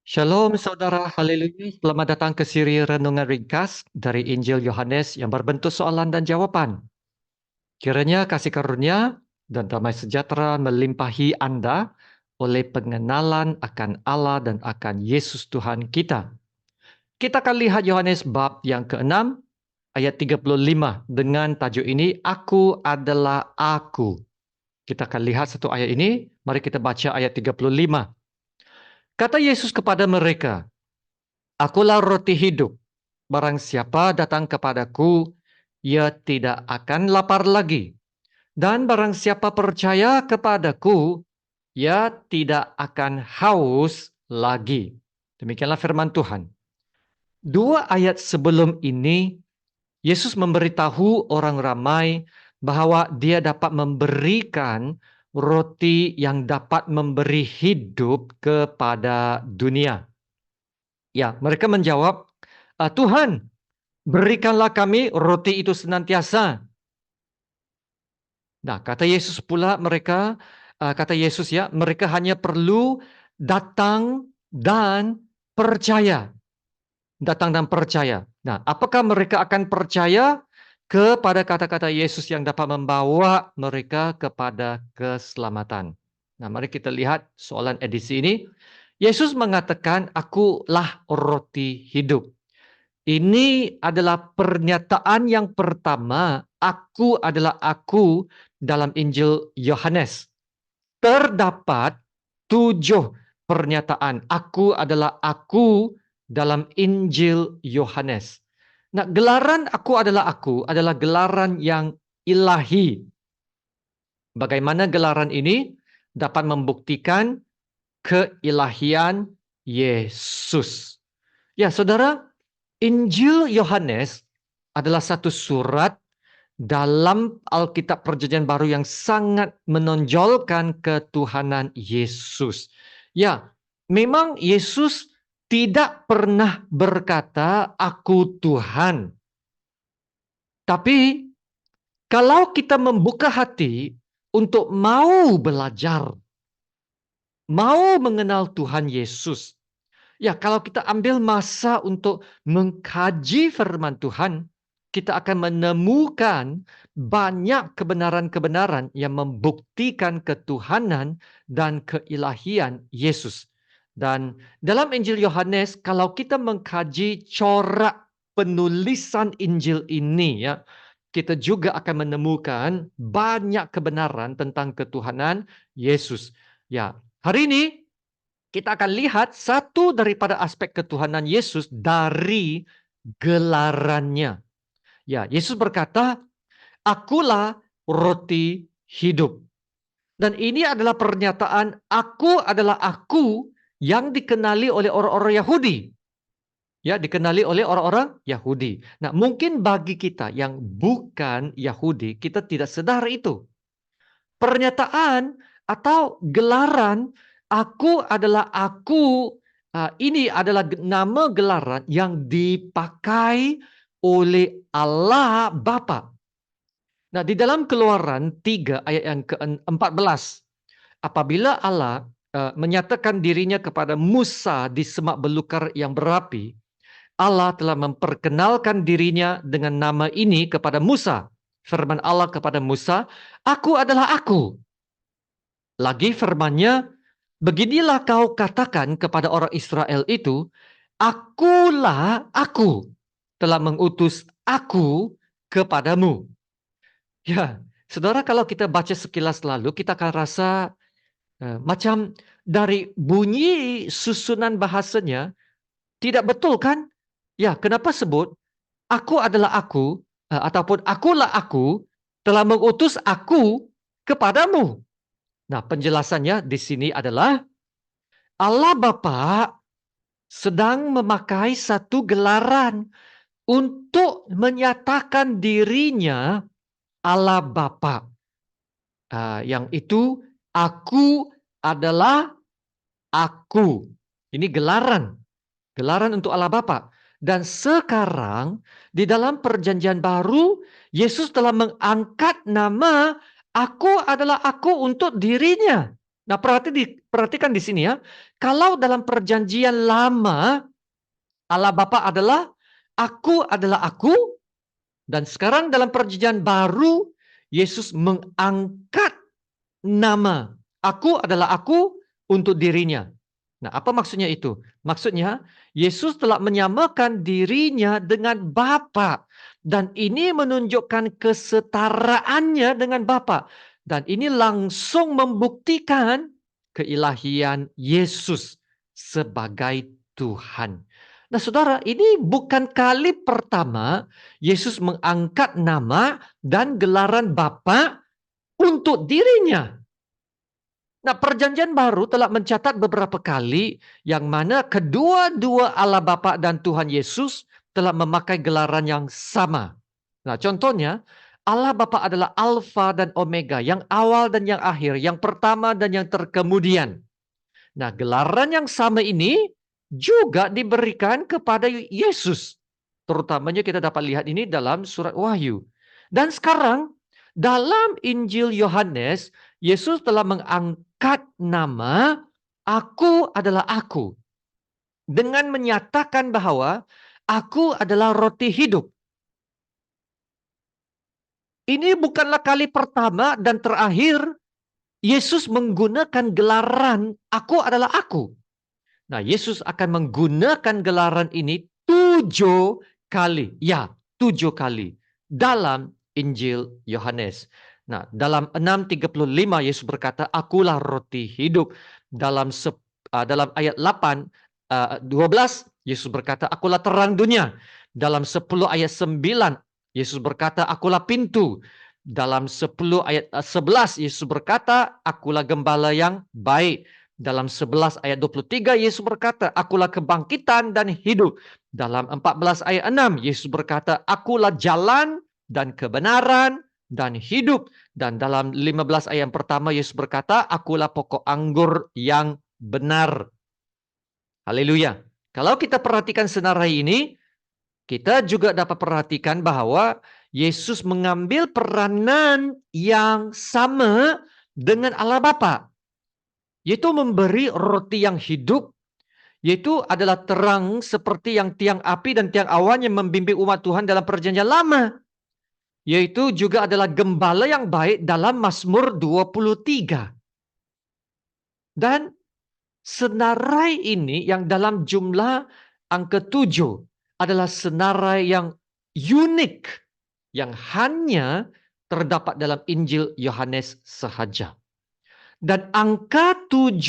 Shalom saudara, haleluya. Selamat datang ke siri Renungan Ringkas dari Injil Yohanes yang berbentuk soalan dan jawaban. Kiranya kasih karunia dan damai sejahtera melimpahi Anda oleh pengenalan akan Allah dan akan Yesus Tuhan kita. Kita akan lihat Yohanes bab yang ke-6 ayat 35 dengan tajuk ini, Aku adalah Aku. Kita akan lihat satu ayat ini, mari kita baca ayat 35. Kata Yesus kepada mereka, Akulah roti hidup. Barang siapa datang kepadaku, ia tidak akan lapar lagi. Dan barang siapa percaya kepadaku, ia tidak akan haus lagi. Demikianlah firman Tuhan. Dua ayat sebelum ini, Yesus memberitahu orang ramai bahwa dia dapat memberikan roti yang dapat memberi hidup kepada dunia. Ya, mereka menjawab, Tuhan, berikanlah kami roti itu senantiasa. Nah, kata Yesus pula kata Yesus ya, mereka hanya perlu datang dan percaya. Datang dan percaya. Nah, apakah mereka akan percaya kepada kata-kata Yesus yang dapat membawa mereka kepada keselamatan? Nah, mari kita lihat soalan edisi ini. Yesus mengatakan, Akulah roti hidup. Ini adalah pernyataan yang pertama, aku adalah aku dalam Injil Yohanes. Terdapat 7 pernyataan, aku adalah aku dalam Injil Yohanes. Nah, gelaran aku adalah gelaran yang ilahi. Bagaimana gelaran ini dapat membuktikan keilahian Yesus. Ya, saudara, Injil Yohanes adalah satu surat dalam Alkitab Perjanjian Baru yang sangat menonjolkan ketuhanan Yesus. Ya, memang Yesus tidak pernah berkata, "Aku Tuhan." Tapi kalau kita membuka hati untuk mau belajar, mau mengenal Tuhan Yesus, ya, kalau kita ambil masa untuk mengkaji firman Tuhan, kita akan menemukan banyak kebenaran-kebenaran yang membuktikan ketuhanan dan keilahian Yesus. Dan dalam Injil Yohanes, kalau kita mengkaji corak penulisan Injil ini, ya, kita juga akan menemukan banyak kebenaran tentang ketuhanan Yesus. Ya, hari ini kita akan lihat satu daripada aspek ketuhanan Yesus dari gelarannya. Ya, Yesus berkata, Akulah roti hidup. Dan ini adalah pernyataan aku adalah aku yang dikenali oleh orang-orang Yahudi. Ya, dikenali oleh orang-orang Yahudi. Nah, mungkin bagi kita yang bukan Yahudi, kita tidak sadar itu. Pernyataan atau gelaran aku adalah aku, ini adalah nama gelaran yang dipakai oleh Allah Bapa. Nah, di dalam Keluaran 3 ayat yang ke-14, apabila Allah menyatakan dirinya kepada Musa di semak belukar yang berapi, Allah telah memperkenalkan dirinya dengan nama ini kepada Musa. Firman Allah kepada Musa, Aku adalah aku. Lagi firman-Nya, beginilah kau katakan kepada orang Israel itu, Akulah aku telah mengutus aku kepadamu. Ya, saudara, kalau kita baca sekilas lalu, kita akan rasa macam dari bunyi susunan bahasanya tidak betul kan? Ya, kenapa sebut aku adalah aku ataupun akulah aku telah mengutus aku kepadamu. Nah, penjelasannya di sini adalah Allah Bapa sedang memakai satu gelaran untuk menyatakan dirinya Allah Bapa. Yang itu aku adalah aku. Ini gelaran. Gelaran untuk Allah Bapa. Dan sekarang di dalam perjanjian baru, Yesus telah mengangkat nama aku adalah aku untuk dirinya. Nah, perhatikan di sini ya. Kalau dalam perjanjian lama, Allah Bapa adalah aku, dan sekarang dalam perjanjian baru, Yesus mengangkat nama aku adalah aku untuk dirinya. Nah, apa maksudnya itu? Maksudnya, Yesus telah menyamakan dirinya dengan Bapa. Dan ini menunjukkan kesetaraannya dengan Bapa. Dan ini langsung membuktikan keilahian Yesus sebagai Tuhan. Nah, saudara, ini bukan kali pertama Yesus mengangkat nama dan gelaran Bapa untuk dirinya. Nah, perjanjian baru telah mencatat beberapa kali yang mana kedua-dua Allah Bapa dan Tuhan Yesus telah memakai gelaran yang sama. Nah, contohnya, Allah Bapa adalah Alfa dan Omega, yang awal dan yang akhir, yang pertama dan yang terkemudian. Nah, gelaran yang sama ini juga diberikan kepada Yesus. Terutamanya kita dapat lihat ini dalam surat Wahyu. Dan sekarang dalam Injil Yohanes, Yesus telah mengangkat nama aku adalah aku. Dengan menyatakan bahwa aku adalah roti hidup. Ini bukanlah kali pertama dan terakhir Yesus menggunakan gelaran aku adalah aku. Nah, Yesus akan menggunakan gelaran ini 7 kali. Ya, 7 kali. Dalam Injil Yohanes. Nah, dalam 6:35 Yesus berkata, akulah roti hidup. Dalam ayat 12 Yesus berkata, akulah terang dunia. Dalam 10 ayat 9 Yesus berkata, akulah pintu. Dalam 10 ayat 11 Yesus berkata, akulah gembala yang baik. Dalam 11 ayat 23 Yesus berkata, akulah kebangkitan dan hidup. Dalam 14 ayat 6 Yesus berkata, akulah jalan dan kebenaran dan hidup. Dan dalam 15 ayat yang pertama Yesus berkata, akulah pokok anggur yang benar. Haleluya. Kalau kita perhatikan senarai ini, kita juga dapat perhatikan bahwa Yesus mengambil peranan yang sama dengan Allah Bapa, yaitu memberi roti yang hidup, yaitu adalah terang seperti yang tiang api dan tiang awan yang membimbing umat Tuhan dalam perjanjian lama. Yaitu juga adalah gembala yang baik dalam Mazmur 23. Dan senarai ini yang dalam jumlah angka 7 adalah senarai yang unik, yang hanya terdapat dalam Injil Yohanes sahaja. Dan angka 7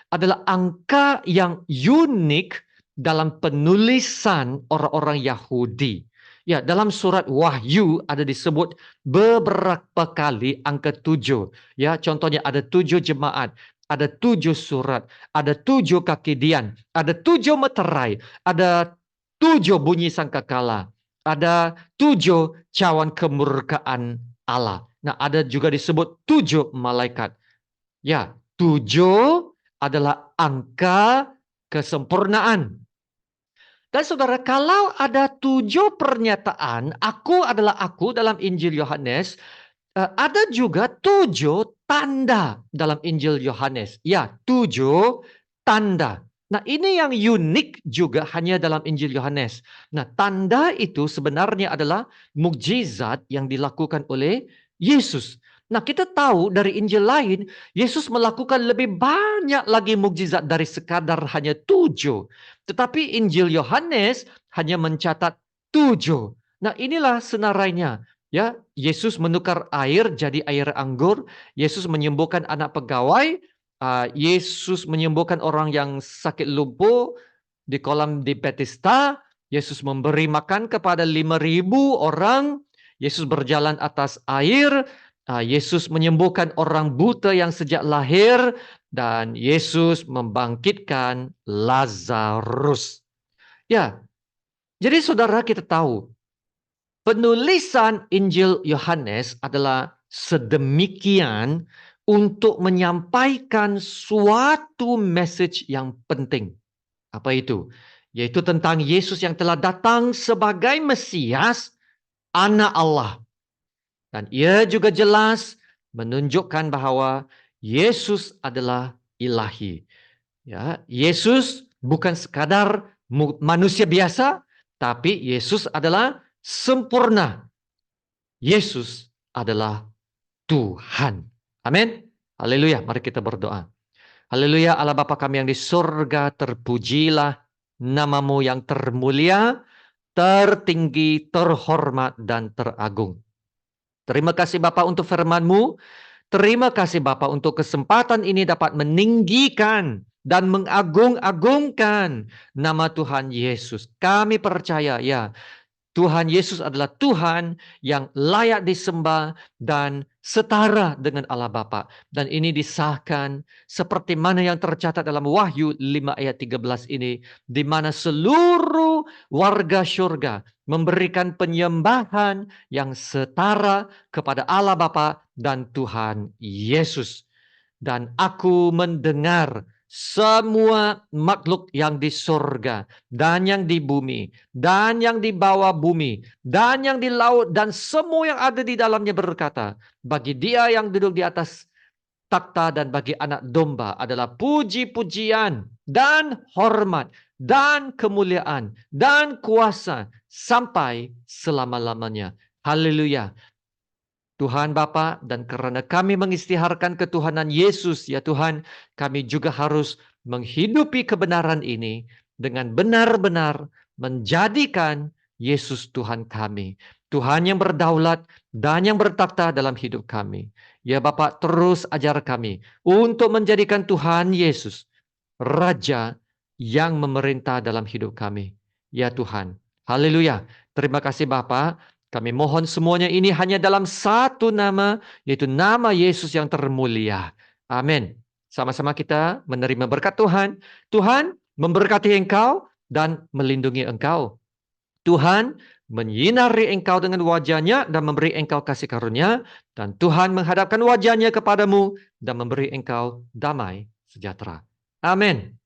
adalah angka yang unik dalam penulisan orang-orang Yahudi. Ya, dalam surat Wahyu ada disebut beberapa kali angka 7. Ya, contohnya ada 7 jemaat, ada 7 surat, ada 7 kaki dian, ada 7 meterai, ada 7 bunyi sangkakala, ada 7 cawan kemurkaan Allah. Nah, ada juga disebut 7 malaikat. Ya, 7 adalah angka kesempurnaan. Dan saudara, kalau ada 7 pernyataan, aku adalah aku dalam Injil Yohanes, ada juga 7 tanda dalam Injil Yohanes. Ya, 7 tanda. Nah, ini yang unik juga hanya dalam Injil Yohanes. Nah, tanda itu sebenarnya adalah mukjizat yang dilakukan oleh Yesus. Nah, kita tahu dari Injil lain, Yesus melakukan lebih banyak lagi mukjizat dari sekadar hanya 7. Tetapi Injil Yohanes hanya mencatat 7. Nah, inilah senarainya. Ya, Yesus menukar air jadi air anggur. Yesus menyembuhkan anak pegawai. Yesus menyembuhkan orang yang sakit lumpuh di kolam di Bethesda. Yesus memberi makan kepada 5.000 orang. Yesus berjalan atas air. Yesus menyembuhkan orang buta yang sejak lahir. Dan Yesus membangkitkan Lazarus. Ya, jadi saudara kita tahu penulisan Injil Yohanes adalah sedemikian untuk menyampaikan suatu message yang penting. Apa itu? Yaitu tentang Yesus yang telah datang sebagai Mesias, Anak Allah. Dan ia juga jelas menunjukkan bahwa Yesus adalah ilahi. Ya, Yesus bukan sekadar manusia biasa, tapi Yesus adalah sempurna. Yesus adalah Tuhan. Amin. Haleluya. Mari kita berdoa. Haleluya. Allah Bapa kami yang di surga, terpujilah namamu yang termulia, tertinggi, terhormat, dan teragung. Terima kasih Bapa untuk firman-Mu. Terima kasih Bapa untuk kesempatan ini dapat meninggikan dan mengagung-agungkan nama Tuhan Yesus. Kami percaya ya, Tuhan Yesus adalah Tuhan yang layak disembah dan setara dengan Allah Bapa. Dan ini disahkan seperti mana yang tercatat dalam Wahyu 5 ayat 13 ini, di mana seluruh warga syurga memberikan penyembahan yang setara kepada Allah Bapa dan Tuhan Yesus. Dan aku mendengar semua makhluk yang di surga dan yang di bumi dan yang di bawah bumi dan yang di laut dan semua yang ada di dalamnya berkata, bagi Dia yang duduk di atas takhta dan bagi Anak Domba adalah puji-pujian dan hormat dan kemuliaan dan kuasa sampai selama-lamanya. Haleluya. Tuhan Bapa, dan karena kami mengistiharkan ketuhanan Yesus, ya Tuhan, kami juga harus menghidupi kebenaran ini dengan benar-benar menjadikan Yesus Tuhan kami. Tuhan yang berdaulat dan yang bertakhta dalam hidup kami. Ya Bapak, terus ajar kami untuk menjadikan Tuhan Yesus Raja yang memerintah dalam hidup kami. Ya Tuhan, haleluya. Terima kasih Bapak. Kami mohon semuanya ini hanya dalam satu nama, yaitu nama Yesus yang termulia. Amin. Sama-sama kita menerima berkat Tuhan. Tuhan memberkati engkau dan melindungi engkau. Tuhan menyinari engkau dengan wajahnya dan memberi engkau kasih karunia. Dan Tuhan menghadapkan wajahnya kepadamu dan memberi engkau damai sejahtera. Amin.